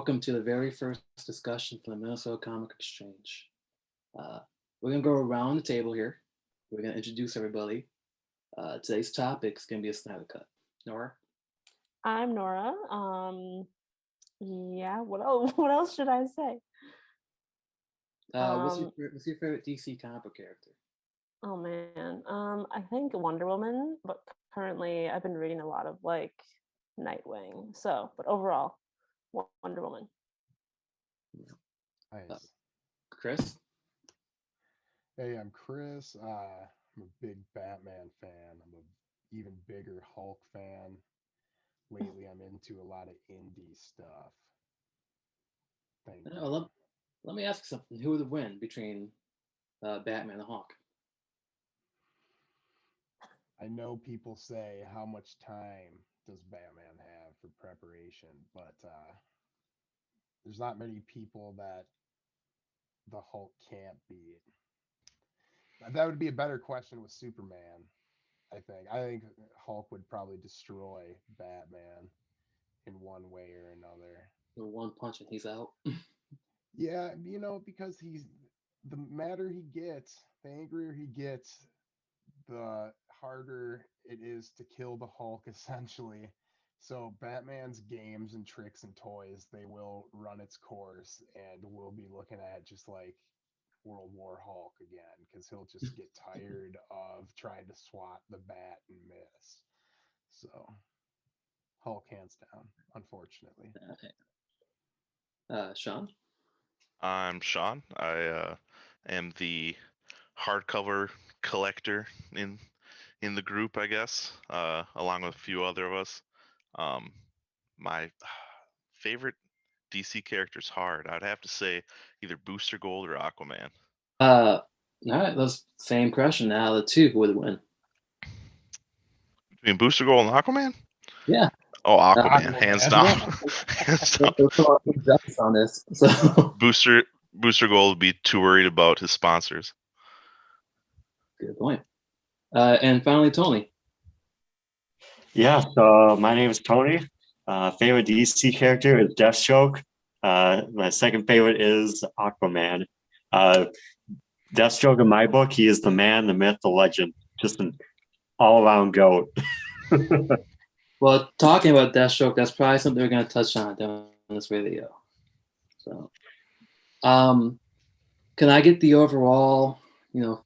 welcome to the very first discussion for the Minnesota Comic Exchange. Uh, we're going to go around the table here. We're going to introduce everybody. Today's topic is going to be a Snyder Cut. Nora? I'm Nora. Yeah, what else, what else should I say? What's your favorite DC comic book character? Oh man. I think Wonder Woman, but currently I've been reading a lot of like Nightwing. But overall, Wonder Woman. Nice. Chris? Hey, I'm Chris. I'm a big Batman fan. I'm a even bigger Hulk fan. Lately, I'm into a lot of indie stuff. Thank you. Let me ask you something. Who would win between Batman and Hawk? I know people say how much time does Batman have for preparation, but there's not many people that the Hulk can't beat. That would be a better question with Superman. I think Hulk would probably destroy Batman in one way or another. The one punch and he's out. Yeah, because the madder he gets, the angrier he gets, the harder it is to kill the Hulk essentially. So Batman's games and tricks and toys, they will run its course, and we'll be looking at just like World War Hulk again, because he'll just get tired of trying to swat the bat and miss. So Hulk hands down, unfortunately. Sean? I'm Sean. I am the hardcover collector in the group, I guess, along with a few other of us. My favorite DC character's hard. I'd have to say either Booster Gold or Aquaman. All right, that's same question now. The two, who would win? Between Booster Gold and Aquaman? Yeah. Oh, Aquaman, hands down. Hands down. There's on this. So. Booster Gold would be too worried about his sponsors. Good point. And finally, Tony. Yeah, so my name is Tony. Favorite DC character is Deathstroke. My second favorite is Aquaman. Deathstroke in my book, he is the man, the myth, the legend. Just an all-around goat. Well, talking about Deathstroke, that's probably something we're going to touch on during this video. So, can I get the overall,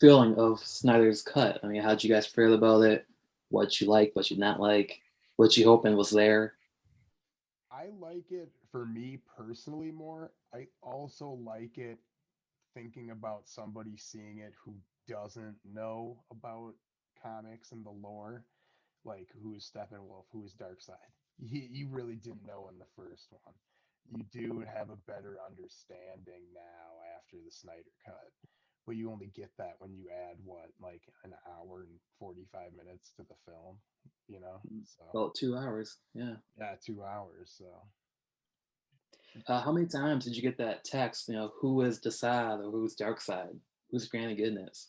feeling of Snyder's Cut? I mean, how'd you guys feel about it? What you like, what you not like, what you hoping was there? I like it for me personally more. I also like it thinking about somebody seeing it who doesn't know about comics and the lore, like who is Steppenwolf, who is Darkseid. You really didn't know in the first one. You do have a better understanding now after the Snyder Cut, but you only get that when you add like an hour and 45 minutes to the film, So About 2 hours, yeah. Yeah, 2 hours. So how many times did you get that text? Who is Desaad or who's Darkseid? Who's Granny Goodness?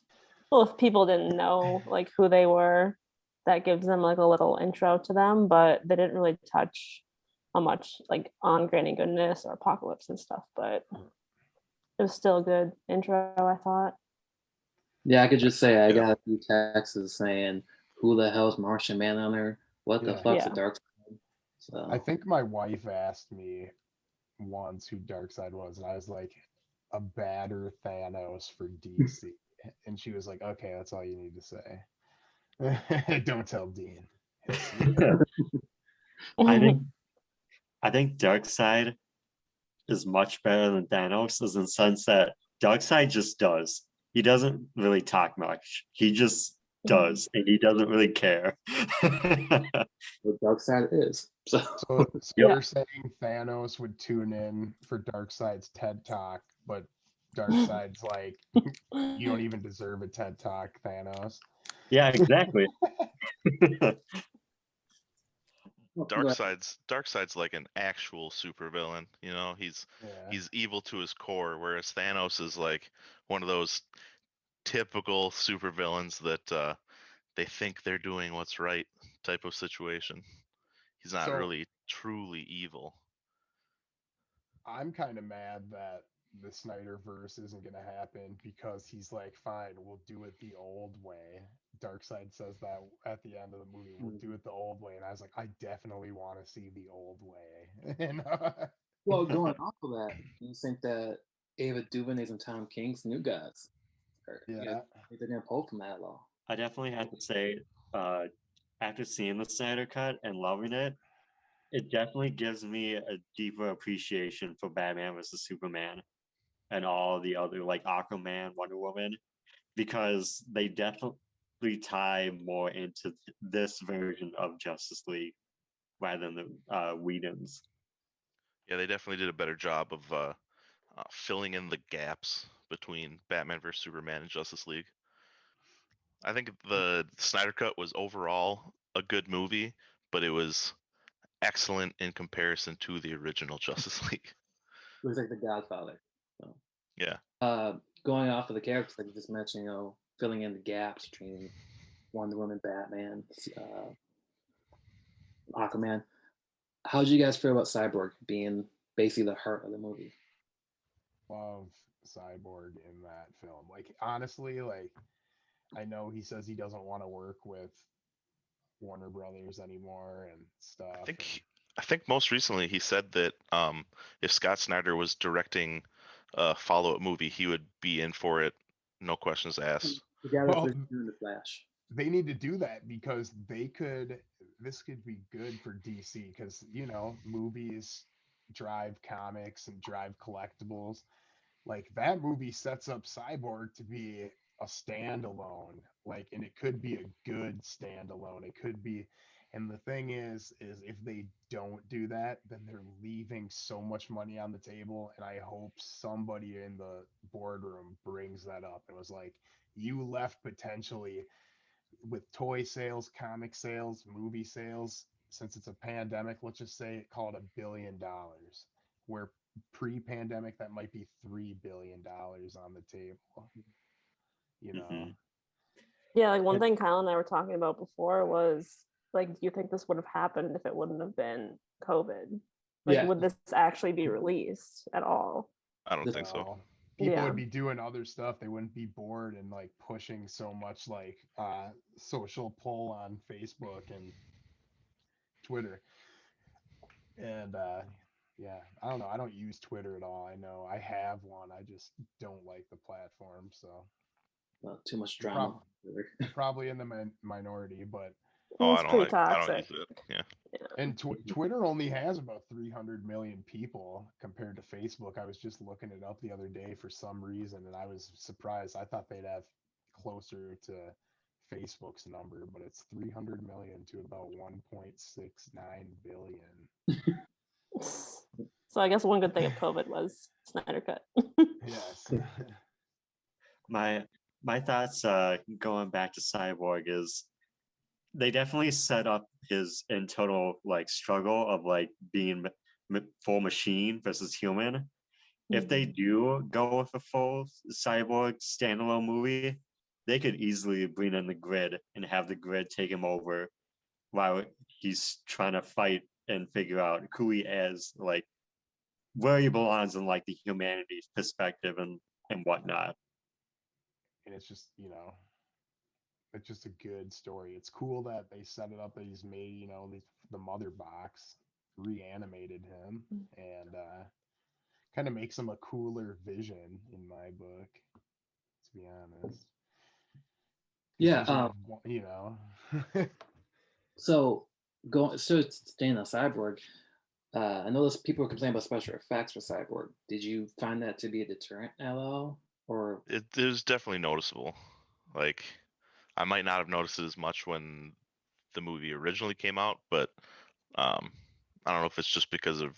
Well, if people didn't know like who they were, that gives them like a little intro to them, but they didn't really touch how much like on Granny Goodness or Apocalypse and stuff. But it was still a good intro, I thought. Yeah, I could just say I got a few texts saying, "Who the hell's Martian Manhunter? What the fuck's a Darkseid?" So I think my wife asked me once who Darkseid was, and I was like, a badder Thanos for DC. And she was like, okay, that's all you need to say. Don't tell Dean. I think Darkseid is much better than Thanos, in the sense that Darkseid just does. He doesn't really talk much. He just does, and he doesn't really care. What Darkseid is. So you're saying Thanos would tune in for Darkseid's TED Talk, but Darkseid's like, you don't even deserve a TED Talk, Thanos. Yeah, exactly. Darkseid's like an actual supervillain. He's evil to his core, whereas Thanos is like one of those typical supervillains that they think they're doing what's right type of situation. He's not really truly evil. I'm kind of mad that the Snyderverse isn't gonna happen because he's like, fine, we'll do it the old way. Darkseid says that at the end of the movie, we'll do it the old way, and I was like, I definitely want to see the old way. And Well, going off of that, you think that Ava DuVernay's and Tom King's New Gods, or yeah, they're gonna pull from that at all? I definitely have to say, after seeing the Snyder Cut and loving it, it definitely gives me a deeper appreciation for Batman versus Superman and all the other like Aquaman, Wonder Woman, because they definitely tie more into this version of Justice League rather than the Whedon's. Yeah, they definitely did a better job of filling in the gaps between Batman vs Superman and Justice League. I think the Snyder Cut was overall a good movie, but it was excellent in comparison to the original Justice League. Looks like The Godfather. So, Yeah. going off of the characters, like you just mentioned, filling in the gaps between Wonder Woman, Batman, Aquaman. How did you guys feel about Cyborg being basically the heart of the movie? love Cyborg in that film. Like honestly, like I know he says he doesn't want to work with Warner Brothers anymore and stuff. I think most recently he said that if Scott Snyder was directing a follow-up movie, he would be in for it, no questions asked. Together, Well, doing the Flash. they need to do that because this could be good for DC because movies drive comics and drive collectibles. Like that movie sets up Cyborg to be a standalone, like, and it could be a good standalone. It could be, and the thing is if they don't do that, then they're leaving so much money on the table. And I hope somebody in the boardroom brings that up and was like, you left potentially with toy sales, comic sales, movie sales, since it's a pandemic, let's just say call it $1 billion, where pre-pandemic that might be $3 billion on the table. You know, Mhm. Yeah, like one And- thing Kyle and I were talking about before was like, do you think this would have happened if it wouldn't have been COVID? Like, Yeah. would this actually be released at all? I don't Just- think so. people Yeah. would be doing other stuff. They wouldn't be bored and like pushing so much like social pull on Facebook and Twitter. And yeah, I don't know. I don't use Twitter at all. I know I have one. I just don't like the platform. So Too much I'm, drama. I'm probably in the minority, but Oh, It's pretty I don't toxic. use it. Yeah. and Twitter only has about 300 million people compared to Facebook. I was just looking it up the other day for some reason, and I was surprised. I thought they'd have closer to Facebook's number, but it's 300 million to about 1.69 billion. So I guess one good thing of COVID was Snyder Cut. Yes. My thoughts going back to Cyborg is they definitely set up his internal like struggle of like being full machine versus human. If they do go with a full Cyborg standalone movie, they could easily bring in the Grid and have the Grid take him over while he's trying to fight and figure out who he is, like where he belongs in like the humanity perspective and whatnot. And it's just, it's just a good story. It's cool that they set it up that he's made, the mother box reanimated him and kind of makes him a cooler Vision in my book, to be honest. Yeah. Vision is, So staying on Cyborg, I know people were complaining about special effects for Cyborg. Did you find that to be a deterrent at all, or It was definitely noticeable. Like, I might not have noticed it as much when the movie originally came out, but I don't know if it's just because of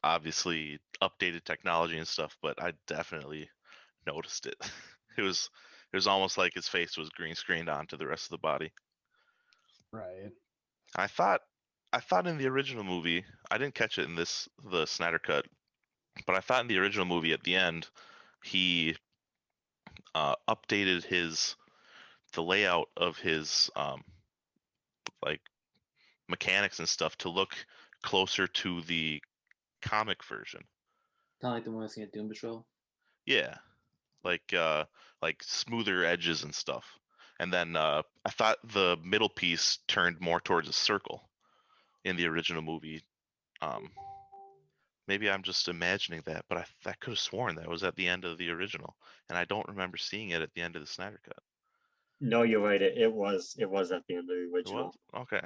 obviously updated technology and stuff, but I definitely noticed it. It was almost like his face was green screened onto the rest of the body. right. I thought in the original movie, I didn't catch it in the Snyder cut, but I thought in the original movie at the end, he updated the layout of his like mechanics and stuff to look closer to the comic version. Kind of like the one I seen at Doom Patrol. Yeah, like smoother edges and stuff. And then I thought the middle piece turned more towards a circle in the original movie. Maybe I'm just imagining that, but I could have sworn that was at the end of the original, and I don't remember seeing it at the end of the Snyder Cut. No, you're right. It was at the end of the It original. was? Okay.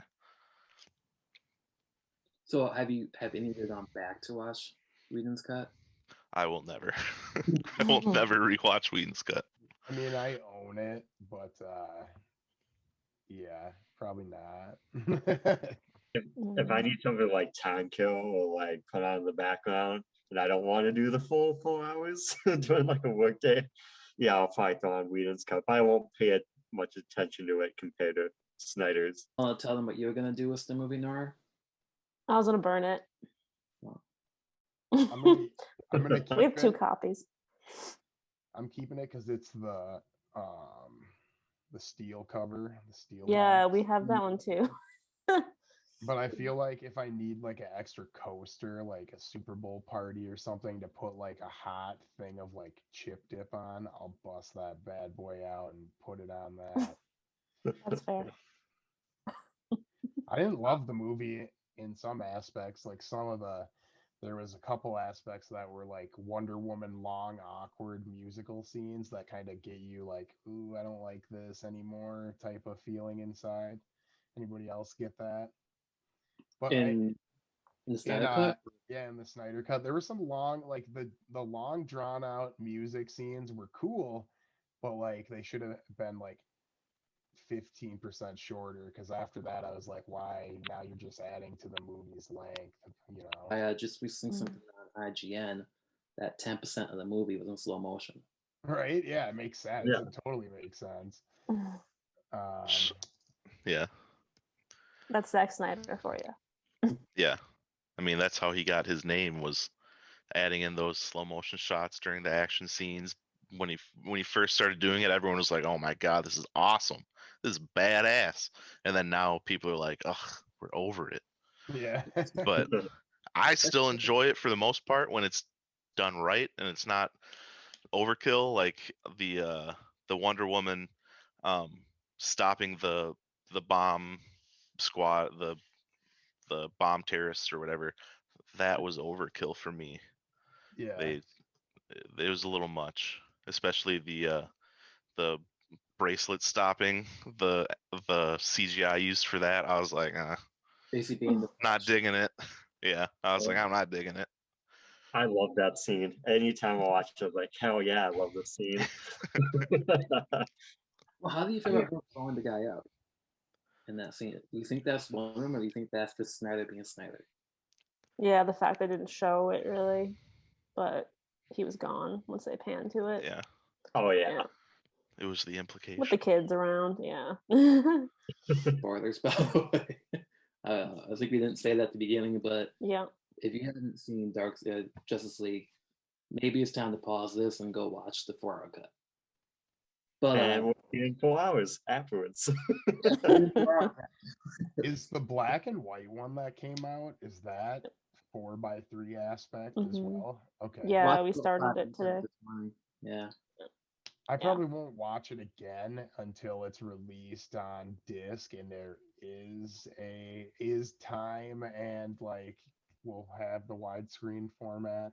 So have any of you gone back to watch Whedon's cut? I will never. I will never rewatch Whedon's Cut. I mean, I own it, but yeah, probably not. If I need something like time kill or like put on in the background and I don't want to do the full 4 hours during like a work day, yeah, I'll probably throw on Whedon's Cup. I won't pay much attention to it compared to Snyder's. I'll tell them what you were gonna do with the movie, Nora. I was gonna burn it. I'm gonna keep We have 2 it. copies. I'm keeping it because it's the steel cover, the steel. Yeah, box. we have that one too. But I feel like if I need like an extra coaster, like a Super Bowl party or something to put like a hot thing of like chip dip on, I'll bust that bad boy out and put it on that. That's fair. I didn't love the movie in some aspects, like there was a couple aspects that were like Wonder Woman long, awkward musical scenes that kind of get you like, ooh, I don't like this anymore type of feeling inside. Anybody else get that? But In the Snyder Cut? yeah, in the Snyder Cut, there were some long, like the long drawn out music scenes were cool, but like they should have been like 15% shorter, because after that I was like, why now you're just adding to the movie's length, you know? I just recently something on IGN that 10% of the movie was in slow motion. Right? Yeah, it makes sense. Yeah. It totally makes sense. Yeah. That's Zack Snyder for you. Yeah. I mean, that's how he got his name, was adding in those slow motion shots during the action scenes. When he first started doing it, everyone was like, "Oh my god, this is awesome. This is badass." And then now people are like, "Ugh, we're over it." Yeah. But I still enjoy it for the most part when it's done right and it's not overkill, like the Wonder Woman stopping the bomb squad, the bomb terrorists or whatever. That was overkill for me. Yeah. It was a little much, especially the bracelet stopping, the CGI used for that. I was like, Basically being the not digging it. Yeah, I was like, I'm not digging it. I love that scene. Anytime I watch it, I'm like, hell yeah, I love this scene. Well, how do you feel about her blowing the guy up in that scene? Do you think that's one of them, or do you think that's just Snyder being Snyder? Yeah, the fact they didn't show it really, but he was gone once they panned to it. Yeah, Oh yeah. Yeah. it was the implication. With the kids around, yeah. Spoilers, by the way. I think we didn't say that at the beginning, but Yeah. if you haven't seen Justice League, maybe it's time to pause this and go watch the 4-hour cut. But And we'll be in 4 hours afterwards. Is the black and white one that came out, is that 4:3 aspect as well? Okay. Yeah, watch we the started black it and today. white this morning. Yeah. I probably won't watch it again until it's released on disc and there is time, and like we'll have the widescreen format.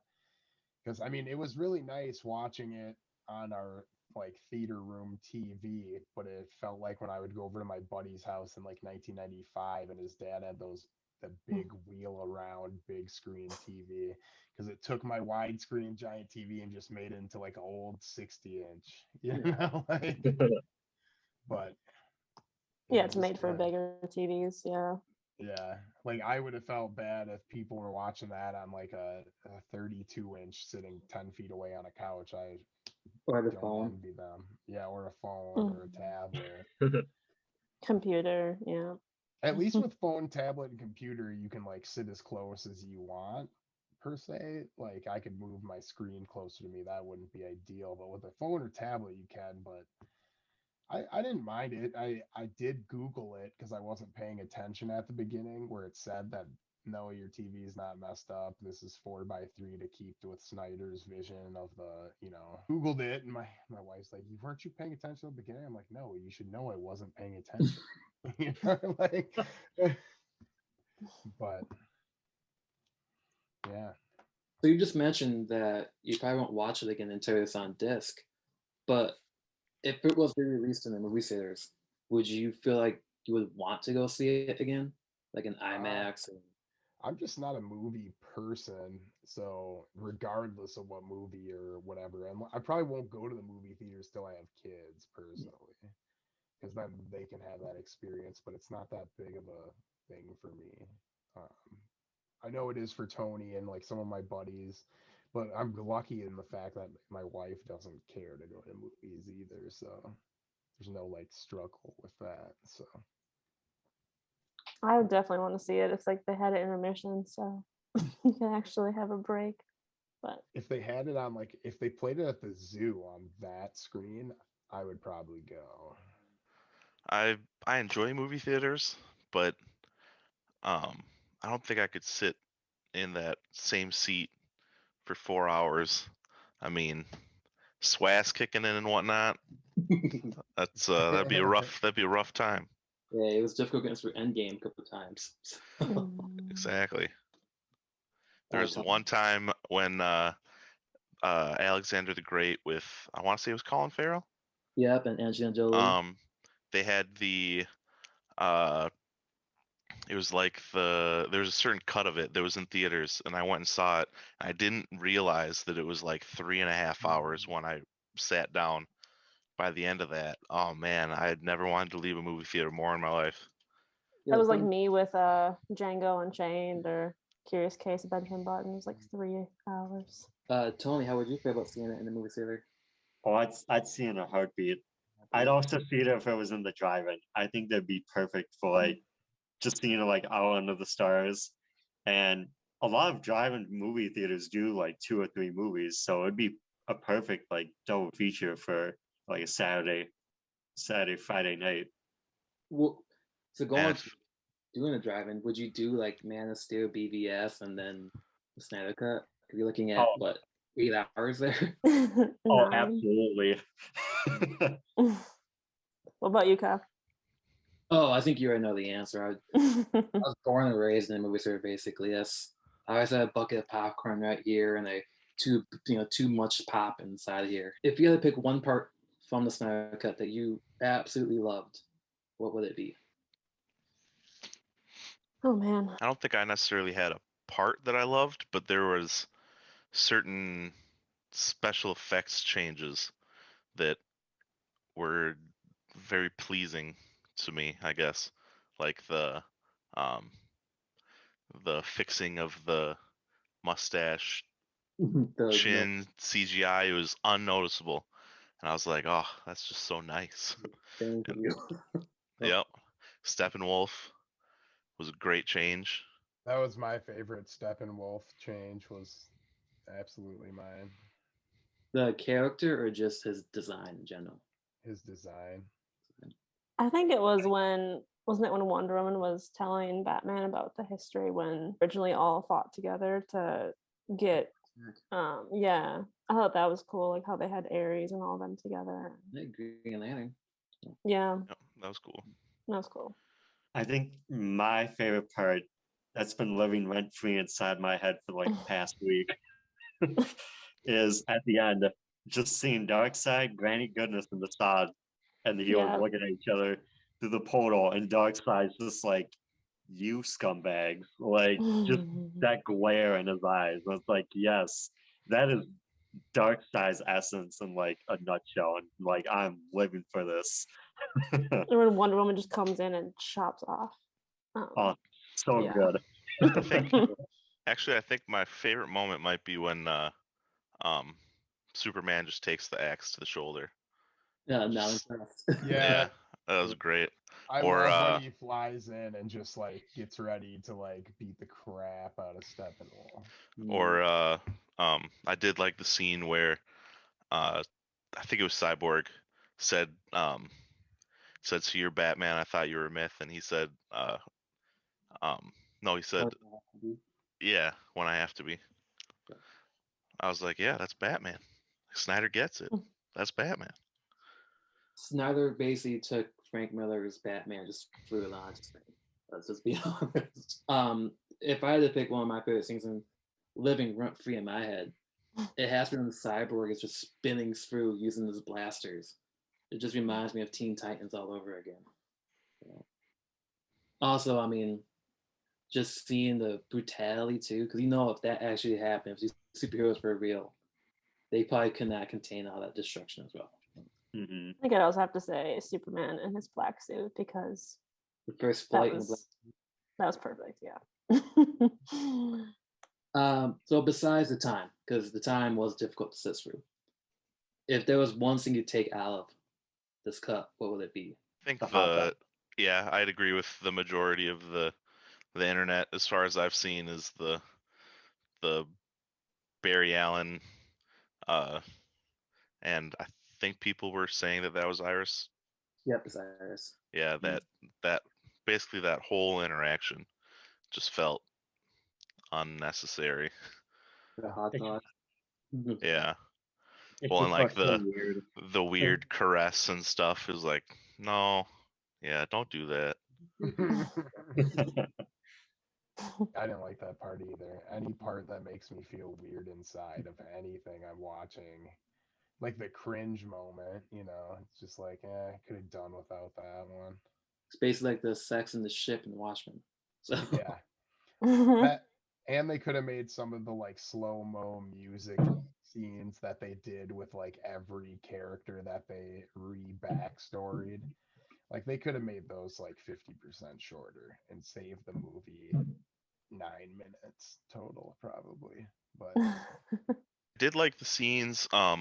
Because I mean, it was really nice watching it on our like theater room TV, but it felt like when I would go over to my buddy's house in like 1995 and his dad had the big wheel around big screen TV, because it took my widescreen giant TV and just made it into like an old 60-inch, you know, like, but Yeah, it's made for bigger TVs. Yeah. yeah, like I would have felt bad if people were watching that on like a 32-inch sitting 10 feet away on a couch. I Or the don't phone. envy them. Yeah, or a phone or a tablet. Computer, yeah. At least with phone, tablet, and computer, you can like sit as close as you want, per se. Like I could move my screen closer to me. That wouldn't be ideal. But with a phone or tablet, you can. But I didn't mind it. I did Google it because I wasn't paying attention at the beginning, where it said that no, your TV is not messed up. This is 4:3 to keep with Snyder's vision of the, Googled it, and my wife's like, "You weren't you paying attention at the beginning?" I'm like, "No, you should know I wasn't paying attention." Like, but yeah, So you just mentioned that you probably won't watch it again until it's on disc. But if it was re-released in the movie theaters, would you feel like you would want to go see it again, like in IMAX? Or... I'm just not a movie person, so regardless of what movie or whatever, I probably won't go to the movie theaters till I have kids personally, because then they can have that experience. But it's not that big of a thing for me. Um, I know it is for Tony and like some of my buddies, but I'm lucky in the fact that my wife doesn't care to go to movies either, so there's no like struggle with that. So I would definitely want to see it. It's like they had an intermission, so you can actually have a break. But if they had it on like if they played it at the zoo on that screen, I would probably go. I enjoy movie theaters, but I don't think I could sit in that same seat for 4 hours. I mean, swass kicking in and whatnot. That's that'd be a rough time. Yeah, it was difficult getting through Endgame a couple of times. Exactly. There was Tom. one time when Alexander the Great with, I want to say it was Colin Farrell. Yep, and Angelina Jolie. They had the it was like there was a certain cut of it that was in theaters, and I went and saw it. I didn't realize that it was like 3.5 hours when I sat down. By the end of that, oh man, I had never wanted to leave a movie theater more in my life. that was like me with Django Unchained or Curious Case of Benjamin Button. It was like 3 hours. Tony, how would you feel about seeing it in the movie theater? Oh, I'd see it in a heartbeat. I'd also see it if it was in the drive-in. I think that'd be perfect for like just seeing it like out under the stars. And a lot of drive-in movie theaters do like 2 or 3 movies, so it'd be a perfect like double feature for like a Saturday, Friday night. Well, so going And to doing a drive-in, would you do like Man of Steel, BVS, and then the Snyder Cut? If you're looking at Oh, what 8 hours there. oh, 9. absolutely. What about you, Kyle? Oh, I think you already know the answer. I was born and raised in a movie theater, basically. Yes, I always had a bucket of popcorn right here, and too much pop inside of here. If you had to pick one part from the Snyder Cut that you absolutely loved, what would it be? Oh man. I don't think I necessarily had a part that I loved, but there was certain special effects changes that were very pleasing to me, I guess. Like um the fixing of the mustache, chin, CGI, it was unnoticeable. And I was like, oh, that's just so nice. Thank And you. yep. Steppenwolf was a great change. That was my favorite Steppenwolf change, was absolutely mine. The character or just his design in general? His design. I think it was wasn't it when Wonder Woman was telling Batman about the history when originally all fought together to get yeah. I thought that was cool, like how they had Ares and all them together. Green Lantern. Yeah, Yep, that was cool. that was cool. I think my favorite part that's been living rent free inside my head for like the past week is at the end, just seeing Darkseid, Granny Goodness, and the Sod and the heroes Yeah. looking at each other through the portal, and Darkseid's just like, "You scumbags!" Like just that glare in his eyes. I was like, "Yes, that is Darkseid's essence in like a nutshell," and like I'm living for this. And when Wonder Woman just comes in and chops off. Oh, so yeah. good. I think actually I think my favorite moment might be when Superman just takes the axe to the shoulder. Yeah, now impressed. Yeah, that was great. I Or love when he flies in and just like gets ready to like beat the crap out of Steppenwolf. or I did like the scene where I think it was Cyborg said said, "So you're Batman, I thought you were a myth," and he said No, he said, yeah, when I have to be. Okay. I was like, yeah, that's Batman. Snyder gets it. That's Batman. Snyder basically took Frank Miller's Batman, just threw it on screen. Let's just be honest. If I had to pick one of my favorite things and living rent free in my head, it has to be when Cyborg is just spinning through using his blasters. It just reminds me of Teen Titans all over again. You know? Also, I mean, just seeing the brutality too, because if that actually happened, if these superheroes were real, they probably could not contain all that destruction as well. Mm-hmm. I think I'd also have to say Superman in his black suit because The first that flight in the was perfect. Yeah. So besides the time, because the time was difficult to sit through, if there was one thing you take out of this cut, what would it be? I think The hot dog. yeah, I'd agree with the majority of the internet as far as I've seen is the Barry Allen, and I think people were saying that was Iris. Yep, Cyrus. Yeah, that basically that whole interaction just felt unnecessary. The hot dog. Yeah. It Well, and just like felt so weird. the weird caress and stuff is like, no, yeah, don't do that. I didn't like that part either. Any part that makes me feel weird inside of anything I'm watching, like the cringe moment, it's just like, I could have done without that one. It's basically like the sex in the ship in Watchmen. So Yeah, that, and they could have made some of the like slow-mo music scenes that they did with like every character that they re-backstoried. Like they could have made those like 50% shorter and saved the movie 9 minutes total, probably. But I did like the scenes. I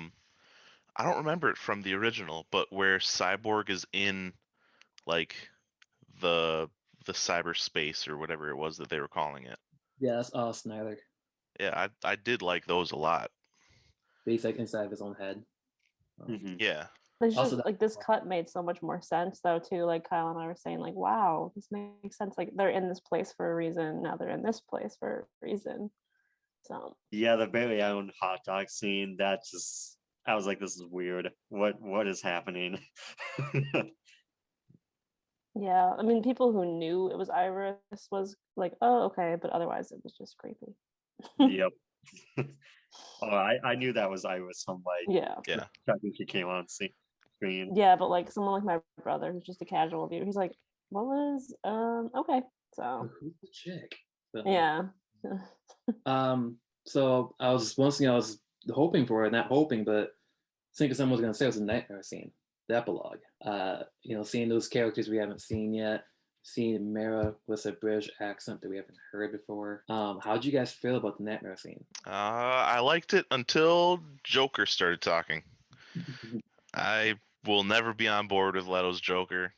don't remember it from the original, but where Cyborg is in like the cyberspace or whatever it was that they were calling it. yeah, that's all Snyder. Yeah, I did like those a lot. He's like inside of his own head. Mhm. Yeah. It's Also, just like this cut made so much more sense though too. Like Kyle and I were saying, like, wow, this makes sense. Like they're in this place for a reason. Now they're in this place for a reason. So Yeah, the Barry Allen hot dog scene, that just I was like, this is weird. What is happening? yeah, I mean, people who knew it was Iris was like, oh, okay, but otherwise it was just creepy. Yep. Oh, I knew that was Iris from like Yeah. Yeah. the second she came on screen. Yeah, but like someone like my brother who's just a casual viewer, he's like, what was okay. So who's the chick? So, yeah. So one thing I was hoping for, not hoping, but thinking someone was gonna say was a nightmare scene, the epilogue. Seeing those characters we haven't seen yet, seeing Mara with a British accent that we haven't heard before. How did you guys feel about the nightmare scene? I liked it until Joker started talking. I will never be on board with Leto's Joker,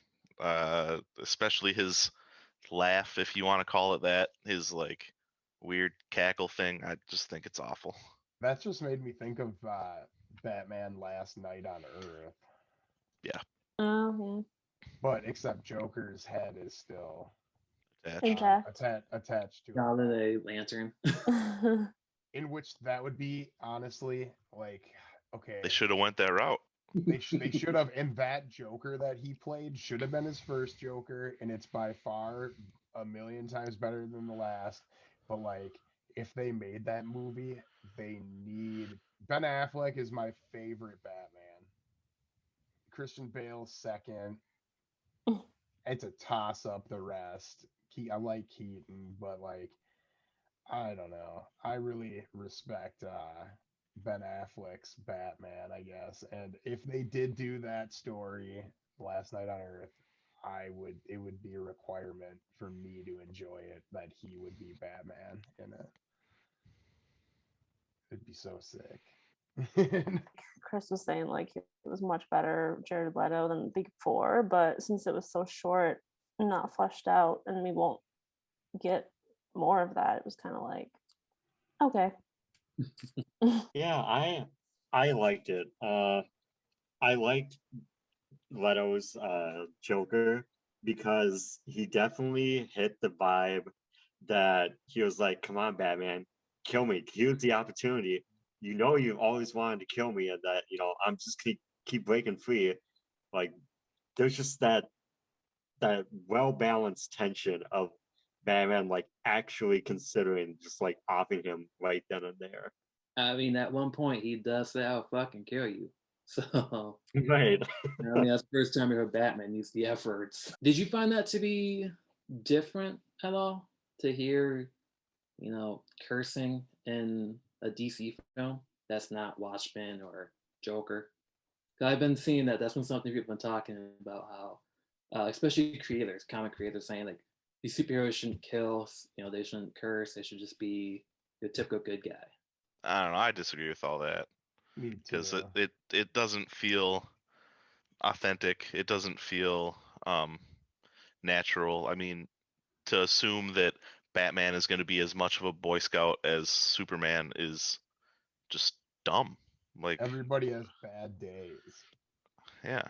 especially his laugh, if you want to call it that, his like weird cackle thing. I just think it's awful. that just made me think of Batman Last Night on Earth. Yeah. Oh But except Joker's head is still yeah. Attached. Intact. attached to it. Now that a lantern. In which that would be honestly like, okay, They should have went that route. they should have, and that Joker that he played should have been his first Joker, and it's by far a million times better than the last. But like, if they made that movie, they need Ben Affleck is my favorite Batman. Christian Bale's second. It's a toss up the rest. I like Keaton, but like, I don't know. I really respect Ben Affleck's Batman, I guess. And if they did do that story, Last Night on Earth, it would be a requirement for me to enjoy it that he would be Batman in it. It'd be so sick. Chris was saying like it was much better Jared Leto than Big Four, but since it was so short and not fleshed out, and we won't get more of that, it was kind of like, okay. Yeah, I liked it. I liked Leto's Joker because he definitely hit the vibe that he was like, "Come on, Batman, kill me. Here's the opportunity. You know, you always wanted to kill me, and that I'm just keep breaking free." Like, there's just that well balanced tension of Batman like actually considering just like offing him right then and there. I mean, at one point he does say, "I'll fucking kill you." So, Right. I mean, that's the first time I heard Batman use the F words. Did you find that to be different at all? To hear, cursing in a DC film that's not Watchmen or Joker? 'Cause I've been seeing that. That's been something people have been talking about how, especially creators, comic creators, saying like these superheroes shouldn't kill. They shouldn't curse. They should just be the typical good guy. I don't know. I disagree with all that Me because too. it doesn't feel authentic. It doesn't feel natural. I mean, to assume that Batman is going to be as much of a Boy Scout as Superman is just dumb. Like, Everybody has bad days. yeah,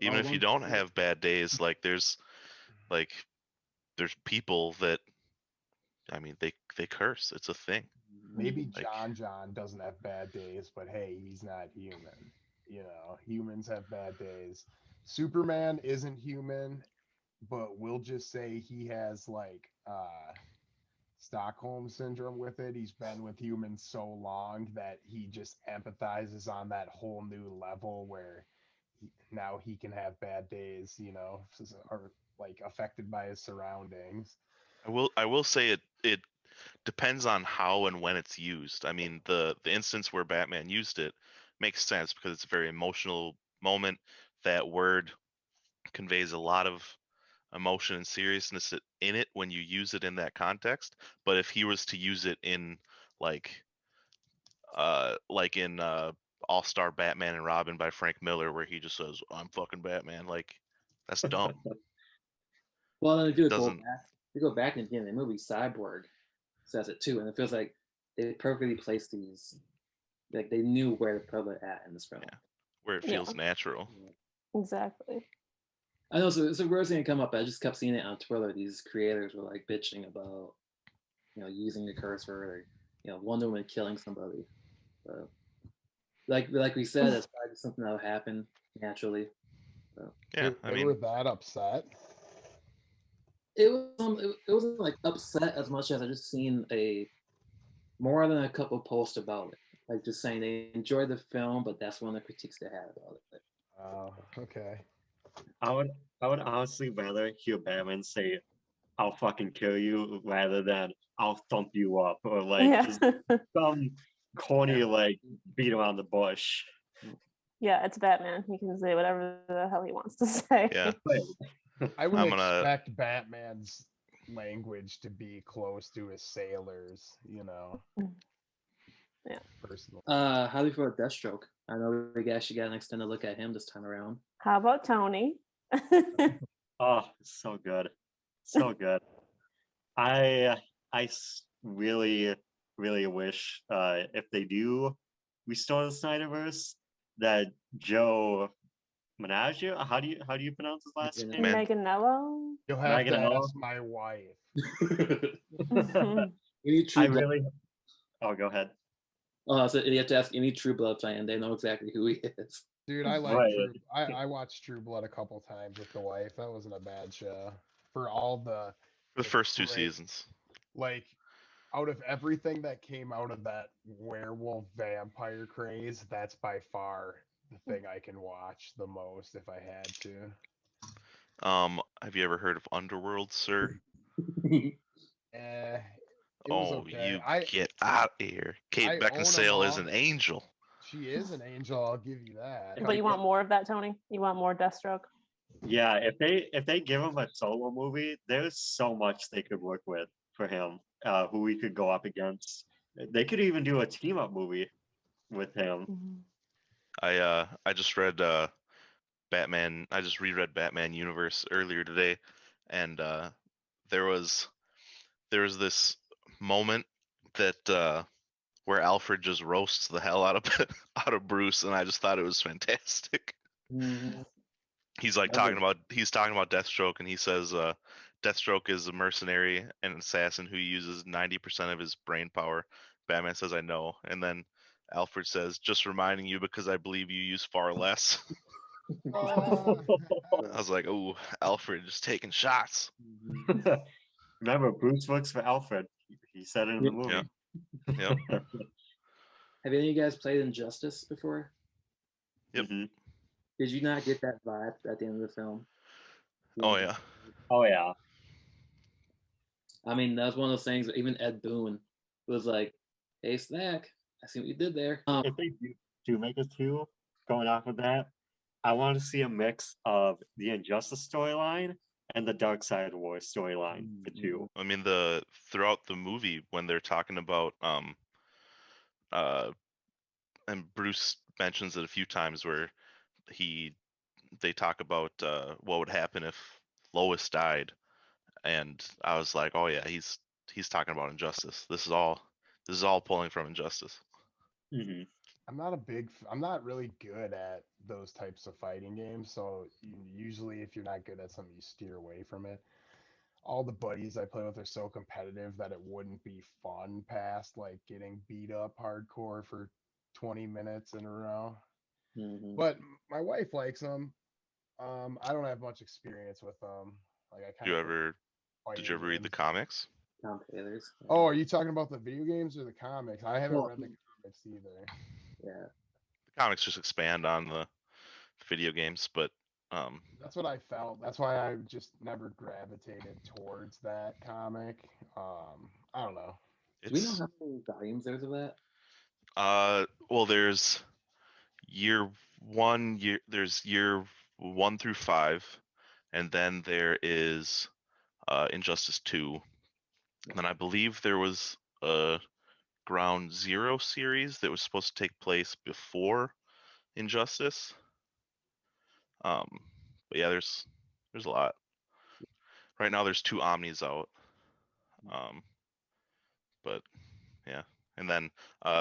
even if you don't have bad days, like there's people that, I mean, they curse. It's a thing. Maybe Like, John doesn't have bad days, but hey, he's not human. Humans have bad days. Superman isn't human, but we'll just say he has like Stockholm syndrome with it. He's been with humans so long that he just empathizes on that whole new level where now he can have bad days, or like affected by his surroundings. I will say it depends on how and when it's used. I mean, the instance where Batman used it makes sense because it's a very emotional moment. That word conveys a lot of emotion and seriousness in it when you use it in that context. But if he was to use it in like in All-Star Batman and Robin by Frank Miller, where he just says, "I'm fucking Batman," like that's dumb. Well, then if you Doesn't go back in the beginning of the movie, Cyborg says it too, and it feels like they perfectly placed these. Like they knew where to put it at in this film. Yeah. Where it feels natural. Exactly. I know it's a word's gonna come up. I just kept seeing it on Twitter. These creators were like bitching about, using the cursor or, Wonder Woman killing somebody. So, like we said, that's probably something that would happen naturally. So. Yeah, I mean, were that upset. It wasn't like upset as much as I just seen more than a couple posts about it, like just saying they enjoyed the film, but that's one of the critiques they had about it. Oh, okay. I would honestly rather hear Batman say, "I'll fucking kill you," rather than "I'll thump you up," or like just some corny like beat around the bush. Yeah, it's Batman. He can say whatever the hell he wants to say. yeah. I would I'm gonna- expect Batman's language to be close to his sailors, Yeah. Personally. How do you feel about Deathstroke? I know we actually got an extended look at him this time around. How about Tony? Oh, so good, so good. I really wish if they do restore the Snyderverse that Joe Managio, how do you pronounce his last name? Manganiello? You'll have to Manganiello? ask my wife. We need I True Blood. really. Oh, go ahead. So you have to ask any True Blood fan; they know exactly who he is. Dude, I like Right. I watched True Blood a couple times with the wife. That wasn't a bad show. For all the first two great- seasons. Like, out of everything that came out of that werewolf vampire craze, that's by far the thing I can watch the most if I had to. Have you ever heard of Underworld, sir? It was okay. You get out of here. Kate I own 'em Beckinsale is all. an angel. She is an angel, I'll give you that. But you want more of that, Tony? You want more Deathstroke? Yeah, if they give him a solo movie, there's so much they could work with for him. Who he could go up against. They could even do a team up movie with him. I just read Batman. I just reread Batman Universe earlier today, and there was this moment that where Alfred just roasts the hell out of out of Bruce, and I just thought it was fantastic. Mhm. He's talking about Deathstroke, and he says Deathstroke is a mercenary and assassin who uses 90% of his brain power. Batman says, "I know," and then Alfred says, "Just reminding you because I believe you use far less." Ah, I was like, "Oh, Alfred just taking shots." Remember, Bruce works for Alfred. He said it in the movie. Yep. Have any of you guys played Injustice before? Yep. Mhm. Did you not get that vibe at the end of the film? Oh yeah. Oh yeah. I mean, that was one of those things. Even Ed Boon was like, "Hey, Snack, I see what you did there." If they do make a two, going off of that, I want to see a mix of the Injustice storyline and the Dark Side War storyline for two. I mean, throughout the movie when they're talking about and Bruce mentions it a few times where they talk about what would happen if Lois died, and I was like, oh yeah, he's talking about Injustice. This is all pulling from Injustice. Mhm. I'm not really good at those types of fighting games, so usually if you're not good at something, you steer away from it. All the buddies I play with are so competitive that it wouldn't be fun past like getting beat up hardcore for 20 minutes in a row. Mhm. But my wife likes them. I don't have much experience with them. Like I Did you kind of ever read the comics? Tom Taylor's. Oh, are you talking about the video games or the comics? I haven't Well, read the comics either. yeah. The comics just expand on the video games, but That's what I felt. That's why I just never gravitated towards that comic. I don't know. Do we know it's how many volumes there's of that? well, there's year 1 through 5, and then there is Injustice 2. And then I believe there was a Ground Zero series that was supposed to take place before Injustice. But yeah, there's a lot. Right now there's 2 Omnis out. But yeah. And then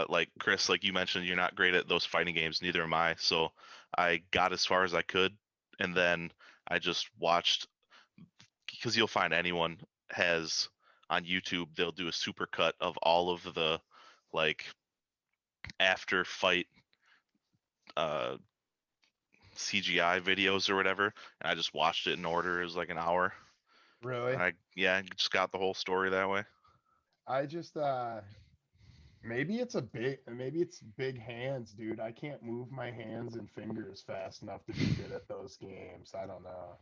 like Chris, like you mentioned, you're not great at those fighting games, neither am I. So I got as far as I could, and then I just watched, because you'll find anyone has on YouTube, they'll do a super cut of all of the like after fight CGI videos or whatever, and I just watched it in order. It was like an hour. Really? And I just got the whole story that way. I just maybe it's big hands, dude. I can't move my hands and fingers fast enough to be good at those games. I don't know.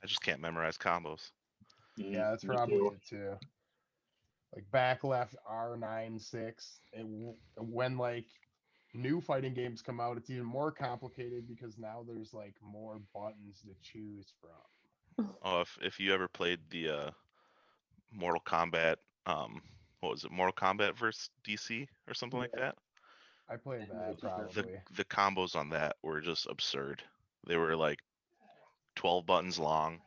I just can't memorize combos. Yeah, that's Me probably too. it too. Like back left R9-6. When like new fighting games come out, it's even more complicated because now there's like more buttons to choose from. Oh, if you ever played the Mortal Kombat, what was it, Mortal Kombat versus DC or something like that? I played that The probably. the combos on that were just absurd. They were like 12 buttons long,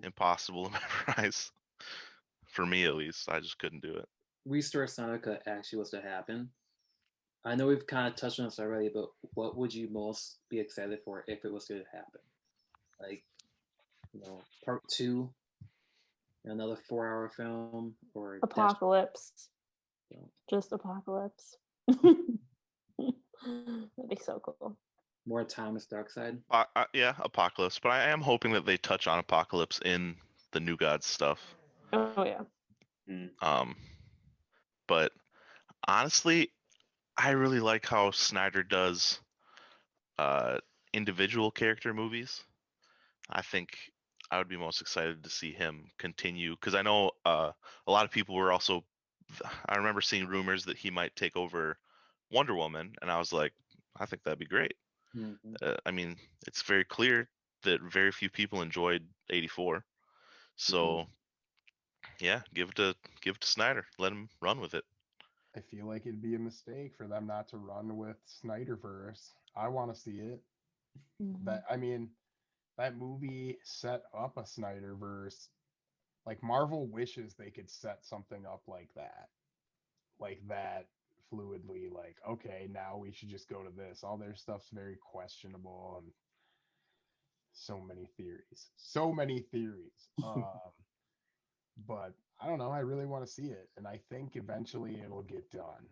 impossible to memorize. For me at least, I just couldn't do it. Restore Snyder Cut actually was to happen. I know we've kind of touched on this already, but what would you most be excited for if it was to happen? Like, part 2, another 4-hour film, or Apocalypse. Just Apocalypse. That'd be so cool. more Thomas Darkseid? Yeah, Apocalypse, but I am hoping that they touch on Apocalypse in the New Gods stuff. Oh yeah. But honestly, I really like how Snyder does individual character movies. I think I would be most excited to see him continue, because I know a lot of people were also. I remember seeing rumors that he might take over Wonder Woman, and I was like, I think that'd be great. I mean, it's very clear that very few people enjoyed '84, so yeah, give it to Snyder. Let him run with it. I feel like it'd be a mistake for them not to run with Snyderverse. I want to see it. That movie set up a Snyderverse. Like Marvel wishes they could set something up like that fluidly. Like, okay, now we should just go to this. All their stuff's very questionable, and so many theories, so many theories. But I don't know. I really want to see it, and I think eventually it'll get done.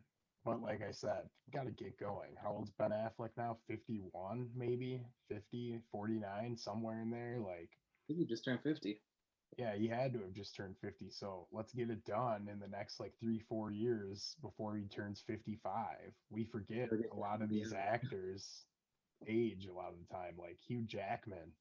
But like I said, got to get going. How old's Ben Affleck now? 51, maybe 50, 49, somewhere in there. Like, I think he just turned 50. yeah, he had to have just turned 50. So let's get it done in the next like 3-4 years before he turns 55. We forget Better get a that lot of movie these out. actors age a lot of the time. Like Hugh Jackman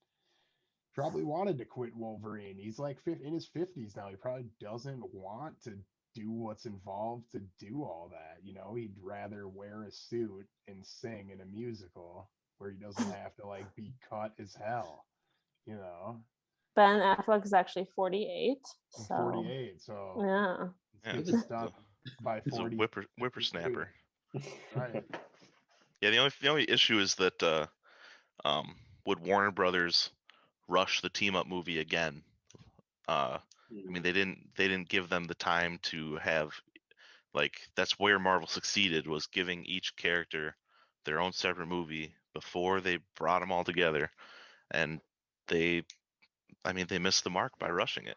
probably wanted to quit Wolverine. He's like in his 50s now. He probably doesn't want to do what's involved to do all that. You know, he'd rather wear a suit and sing in a musical where he doesn't have to like be cut as hell, you know. Ben Affleck is actually 48. I'm So 48, so yeah. let's Yeah, get He's this a- done by he's a 40. whippersnapper. Right. Yeah, the only issue is that would Warner Brothers rush the team up movie again? I mean, they didn't give them the time to have, like, that's where Marvel succeeded, was giving each character their own separate movie before they brought them all together, and they I mean, they missed the mark by rushing it.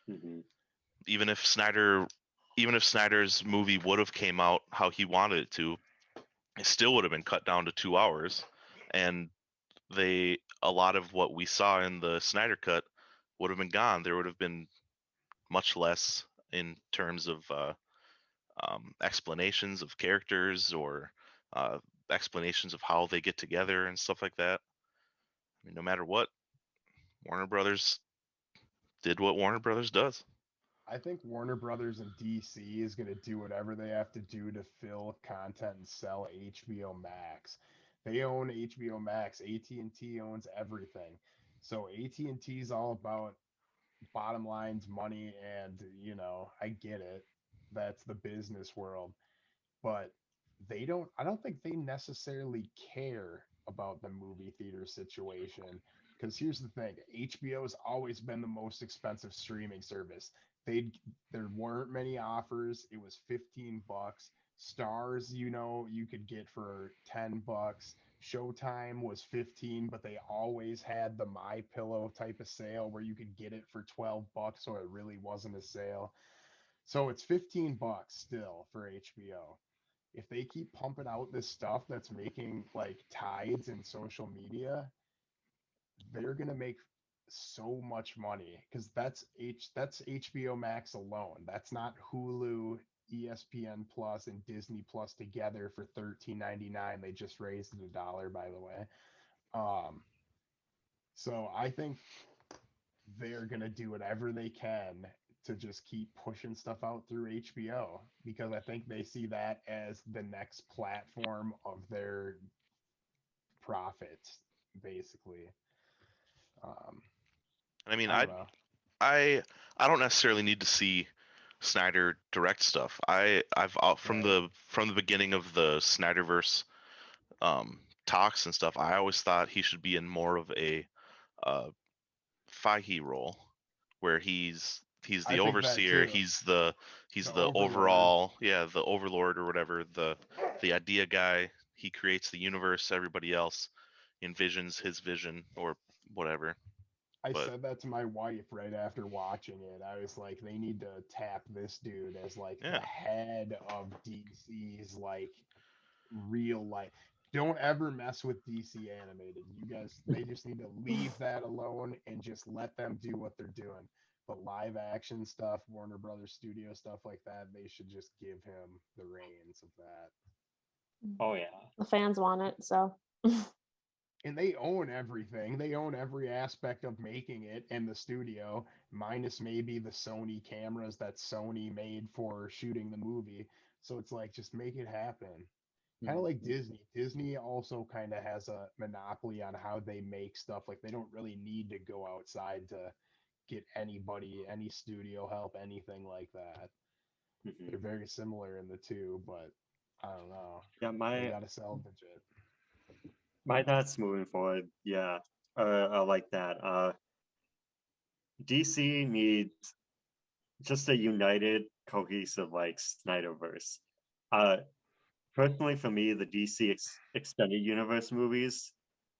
Mhm. Even if Snyder's movie would have came out how he wanted it to, it still would have been cut down to 2 hours, and a lot of what we saw in the Snyder Cut would have been gone. There would have been much less in terms of explanations of characters, or uh, explanations of how they get together and stuff like that. I mean, no matter what, Warner Brothers did what Warner Brothers does. I think Warner Brothers and DC is going to do whatever they have to do to fill content and sell HBO Max. They own HBO Max. AT&T owns everything. So AT&T is all about bottom lines, money, and I get it. That's the business world. But I don't think they necessarily care about the movie theater situation. Because here's the thing, HBO has always been the most expensive streaming service. They there weren't many offers. It was $15. Stars, you could get for $10. Showtime was 15, but they always had the My Pillow type of sale where you could get it for $12, so it really wasn't a sale. So it's $15 still for HBO. If they keep pumping out this stuff that's making like tides in social media, they're gonna make so much money because that's HBO Max alone. That's not Hulu, ESPN Plus, and Disney Plus together for $13.99. They just raised it $1, by the way. Um, so I think they're gonna do whatever they can to just keep pushing stuff out through HBO because I think they see that as the next platform of their profits, basically. Um, I mean, I I don't know. I I don't necessarily need to see Snyder direct stuff. I've from Right. the beginning of the Snyderverse talks and stuff, I always thought he should be in more of a uh, Fahey role, where he's I the think that overseer, too. he's The the Overlord. overall, yeah, the overlord or whatever, the idea guy. He creates the universe, everybody else envisions his vision or whatever. I But said that to my wife right after watching it. I was like, they need to tap this dude as like the yeah, head of DC's like real life. Don't ever mess with DC animated. You guys, they just need to leave that alone and just let them do what they're doing. But live action stuff, Warner Brothers Studio stuff like that, they should just give him the reins of that. Oh yeah. The fans want it, so And they own everything. They own every aspect of making it and the studio, minus maybe the Sony cameras that Sony made for shooting the movie. So it's like, just make it happen. Kind of like Mhm. Disney. Disney also kind of has a monopoly on how they make stuff. Like they don't really need to go outside to get anybody, any studio help, anything like that. Mhm. They're very similar in the two, but I don't know. Yeah, They my got to salvage it. my thoughts moving forward. Yeah, I like that. DC needs just a united, cohesive like Snyderverse. Uh, Personally, for me, the DC extended universe movies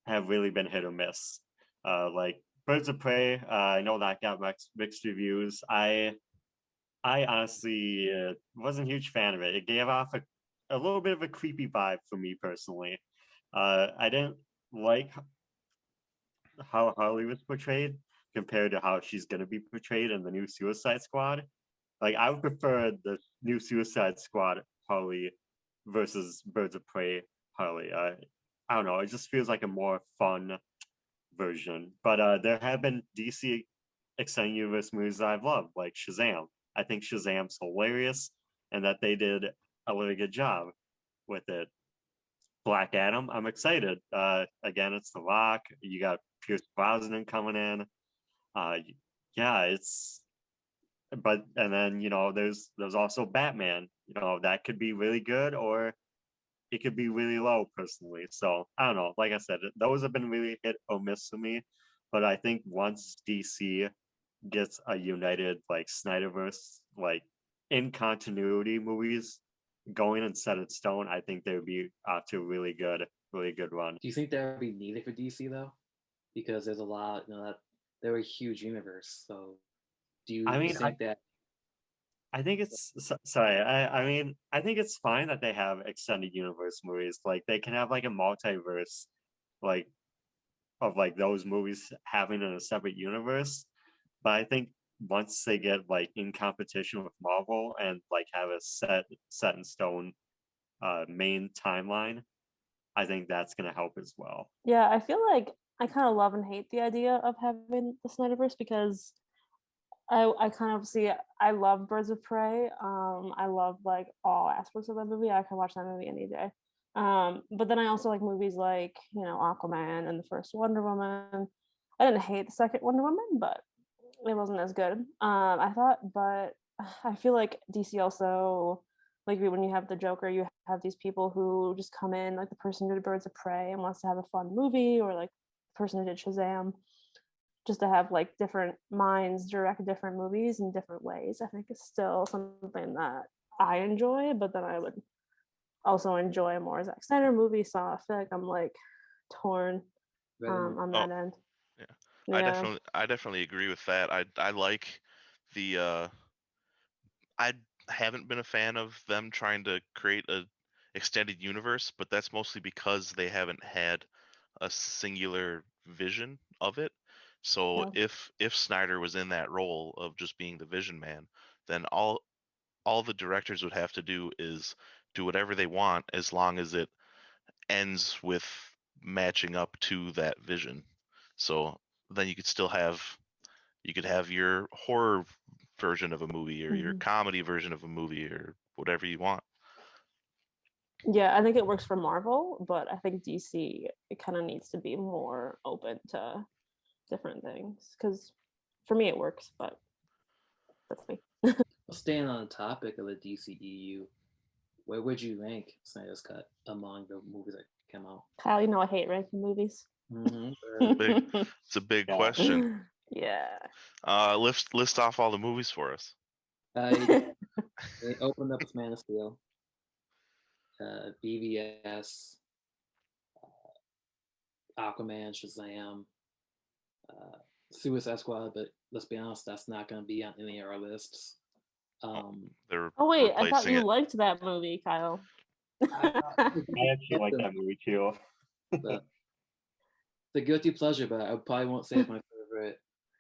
have really been hit or miss. Like Birds of Prey, I know that got mixed reviews. I honestly wasn't a huge fan of it. It gave off a little bit of a creepy vibe for me personally. I didn't like how Harley was portrayed compared to how she's going to be portrayed in the new Suicide Squad. Like, I would prefer the new Suicide Squad Harley versus Birds of Prey Harley. I don't know. It just feels like a more fun version. But there have been DC extended universe movies that I've loved, like Shazam. I think Shazam's hilarious, and that they did a really good job with it. Black Adam, I'm excited. Again, it's The Rock. You got Pierce Brosnan coming in. Uh, yeah, it's. But and then there's also Batman. That could be really good, or it could be really low personally. So I don't know. Like I said, those have been really hit or miss for me. But I think once DC gets a united like Snyderverse, like in continuity movies going and set in stone, I think they would be off to a really good run. Do you think that would be needed for DC though? Because there's a lot, that they're a huge universe. So do you I mean, think that? I think it's sorry. I mean, I think it's fine that they have extended universe movies. Like they can have like a multiverse, like of like those movies having in a separate universe. But I think once they get like in competition with Marvel and like have a set in stone main timeline, I think that's gonna help as well. Yeah, I feel like I kind of love and hate the idea of having the Snyderverse because I kind of see I love Birds of Prey. I love like all aspects of that movie. I can watch that movie any day. But then I also like movies like Aquaman and the first Wonder Woman. I didn't hate the second Wonder Woman, but it wasn't as good. I thought, but I feel like DC also like when you have the Joker, you have these people who just come in, like the person who did Birds of Prey and wants to have a fun movie, or like the person who did Shazam, just to have like different minds direct different movies in different ways. I think is still something that I enjoy, but then I would also enjoy more Zack Snyder movies. So I feel like I'm like torn on Oh, that end. yeah. Yeah. I definitely agree with that. I like the I haven't been a fan of them trying to create a extended universe, but that's mostly because they haven't had a singular vision of it. So Yeah. if Snyder was in that role of just being the vision man, then all the directors would have to do is do whatever they want as long as it ends with matching up to that vision. So then you could have your horror version of a movie or your Mhm. comedy version of a movie or whatever you want. Yeah, I think it works for Marvel, but I think DC it kind of needs to be more open to different things because for me it works, but that's me. Well, staying on the topic of the DCEU, where would you rank Snyder's Cut among the movies that came out? Kyle, I hate ranking movies. Big, it's a big Yeah. question. Yeah. List off all the movies for us. They opened up with Man of Steel, BVS, Aquaman, Shazam, uh, Suicide Squad, but let's be honest, that's not going to be on any of our lists. They're Oh wait, I thought replacing you it. liked that movie, Kyle. I actually like that movie too. But the guilty pleasure, but I probably won't say it's my favorite.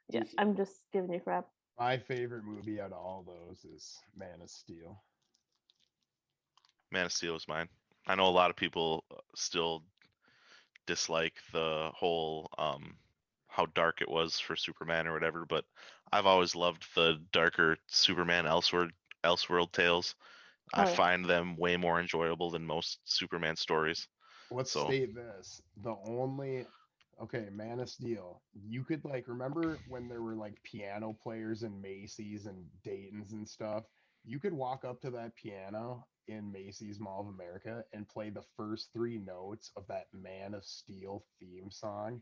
Yeah, DC. I'm just giving you crap. My favorite movie out of all those is Man of Steel. Man of Steel is mine. I know a lot of people still dislike the whole how dark it was for Superman or whatever, but I've always loved the darker Superman Elseworld tales. I Oh yeah. find them way more enjoyable than most Superman stories. Let's So state this. Okay, Man of Steel. You could like remember when there were like piano players in Macy's and Dayton's and stuff. You could walk up to that piano in Macy's Mall of America and play the first three notes of that Man of Steel theme song,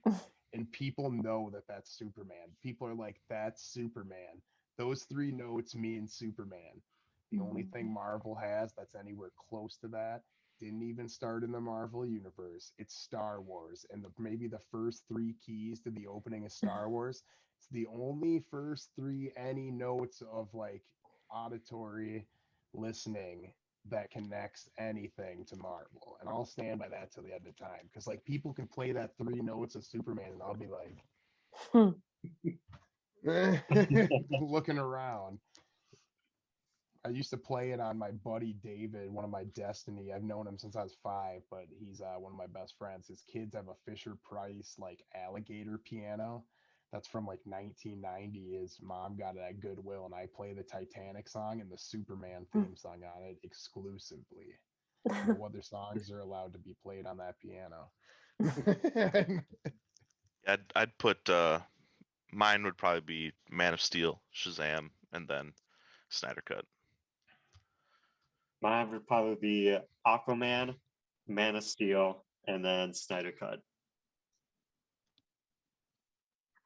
and people know that that's Superman. People are like, "That's Superman." Those three notes mean Superman. The only thing Marvel has that's anywhere close to that didn't even start in the Marvel universe. It's Star Wars, and maybe the first three keys to the opening of Star Wars. It's the only first three any notes of like auditory listening that connects anything to Marvel, and I'll stand by that till the end of time. Because like people can play that three notes of Superman, and I'll be like looking around. I used to play it on my buddy David, one of my Destiny. I've known him since I was 5, but he's one of my best friends. His kids have a Fisher Price like alligator piano that's from like 1990. His mom got it at Goodwill, and I play the Titanic song and the Superman theme song on it exclusively. No other songs are allowed to be played on that piano. I'd put mine would probably be Man of Steel, Shazam, and then Snyder Cut. Mine would probably be Aquaman, Man of Steel, and then Snyder Cut.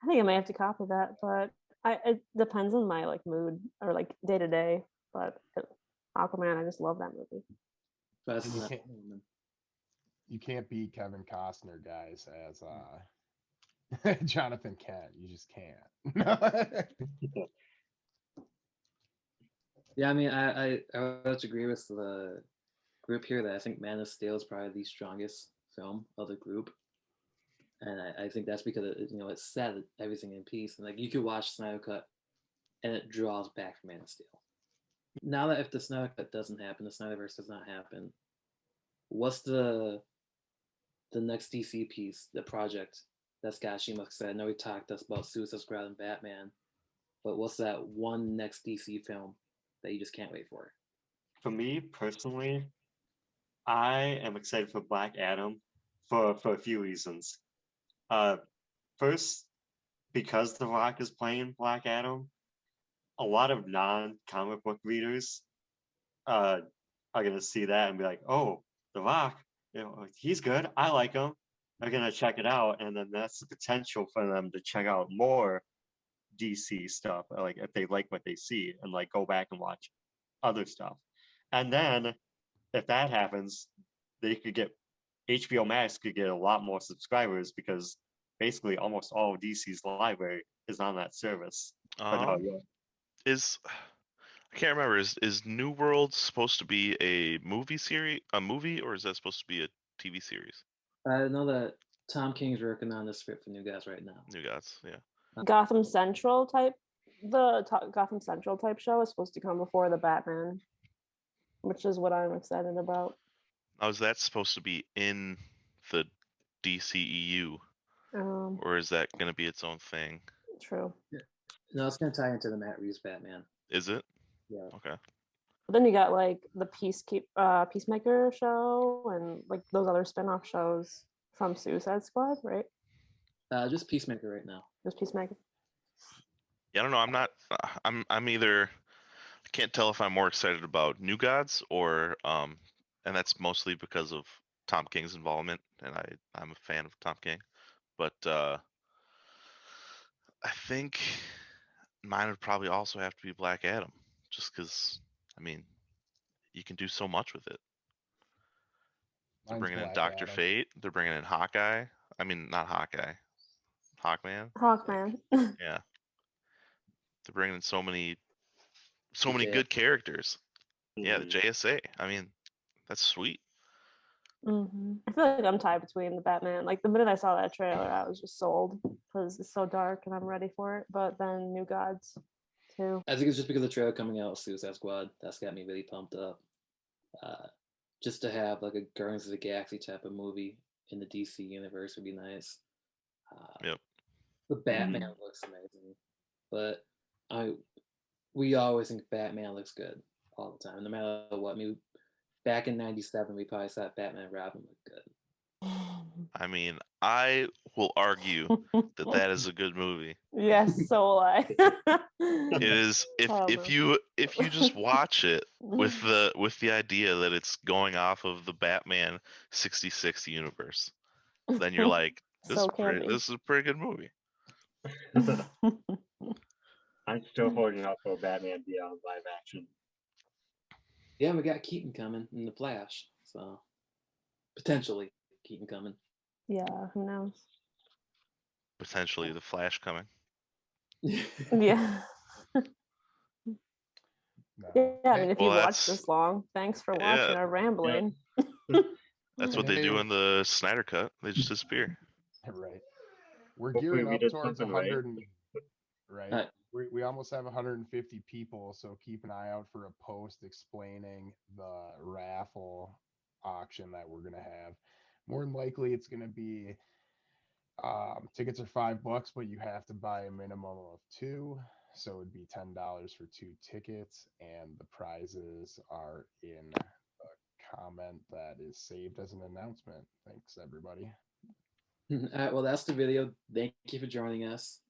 I think I might have to copy that, but it depends on my like mood or like day to day. But Aquaman, I just love that movie. That's And you not- can't- You can't beat Kevin Costner, guys, as Jonathan Kent. You just can't. Yeah, I mean, I would agree with the group here that I think Man of Steel is probably the strongest film of the group, and I think that's because it set everything in piece, and like you could watch Snyder Cut, and it draws back from Man of Steel. Now that if the Snyder Cut doesn't happen, the Snyderverse does not happen, what's the next DC piece, the project that Scott Sheemuck said? I know he talked to us about Suicide Squad and Batman, but what's that one next DC film that you just can't wait for? For me personally, I am excited for Black Adam for a few reasons. First, because The Rock is playing Black Adam, a lot of non-comic book readers are gonna see that and be like, "Oh, The Rock, he's good. I like him." They're gonna check it out, and then that's the potential for them to check out more DC stuff, like if they like what they see, and like go back and watch other stuff. And then if that happens, they could get HBO Max could get a lot more subscribers because basically almost all of DC's library is on that service. But no, yeah. I can't remember. Is New World supposed to be a movie, or is that supposed to be a TV series? I know that Tom King's working on the script for New Gods right now. New Gods, yeah. Gotham Central type, Gotham Central type show is supposed to come before the Batman, which is what I'm excited about. Now, is that supposed to be in the DCEU, or is that going to be its own thing? True. No, it's going to tie into the Matt Reeves Batman. Is it? Yeah. Okay. But then you got like the Peacemaker show and like those other spin-off shows from Suicide Squad, right? Just Peacemaker right now. Just Peacemaker. Yeah, I don't know. I'm not. I'm either. I can't tell if I'm more excited about New Gods or and that's mostly because of Tom King's involvement, and I'm a fan of Tom King, but I think mine would probably also have to be Black Adam, just because I mean, you can do so much with it. They're Mine's bringing in Black Doctor Adam. Fate. They're bringing in Hawkeye. I mean, not Hawkeye. Hawkman. Hawkman. Yeah. They're bringing in so many good characters. Yeah, the JSA. I mean, that's sweet. I feel like I'm tied between the Batman. Like the minute I saw that trailer, I was just sold because it's so dark and I'm ready for it. But then New Gods too. I think it's just because of the trailer coming out with Suicide Squad that's got me really pumped up. Just to have like a Guardians of the Galaxy type of movie in the DC universe would be nice. Yep. The Batman looks amazing, but we always think Batman looks good all the time, no matter what. I mean, back in '97, we probably thought Batman and Robin looked good. I mean, I will argue that is a good movie. Yes, so will I. It is if you just watch it with the idea that it's going off of the Batman '66 universe, then you're like, this is a pretty good movie. I'm still holding out for Batman Beyond live action. Yeah, we got Keaton coming in the Flash, so potentially keep them coming. Yeah, who knows? Potentially the Flash coming. Yeah. No. Yeah, I mean, if Well, you watched that's this long, thanks for yeah. watching our rambling. That's what they do in the Snyder Cut. They just disappear. Right. We're Hopefully gearing we up did towards something right. 100, right? Right. We almost have 150 people, so keep an eye out for a post explaining the raffle auction that we're gonna have. More than likely, it's gonna be tickets are $5, but you have to buy a minimum of 2, so it'd be $10 for 2 tickets, and the prizes are in a comment that is saved as an announcement. Thanks, everybody. All right, well, that's the video. Thank you for joining us.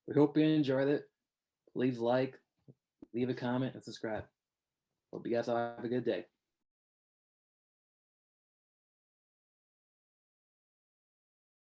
We hope you enjoyed it. Leave a like, leave a comment, and subscribe. Hope you guys all have a good day.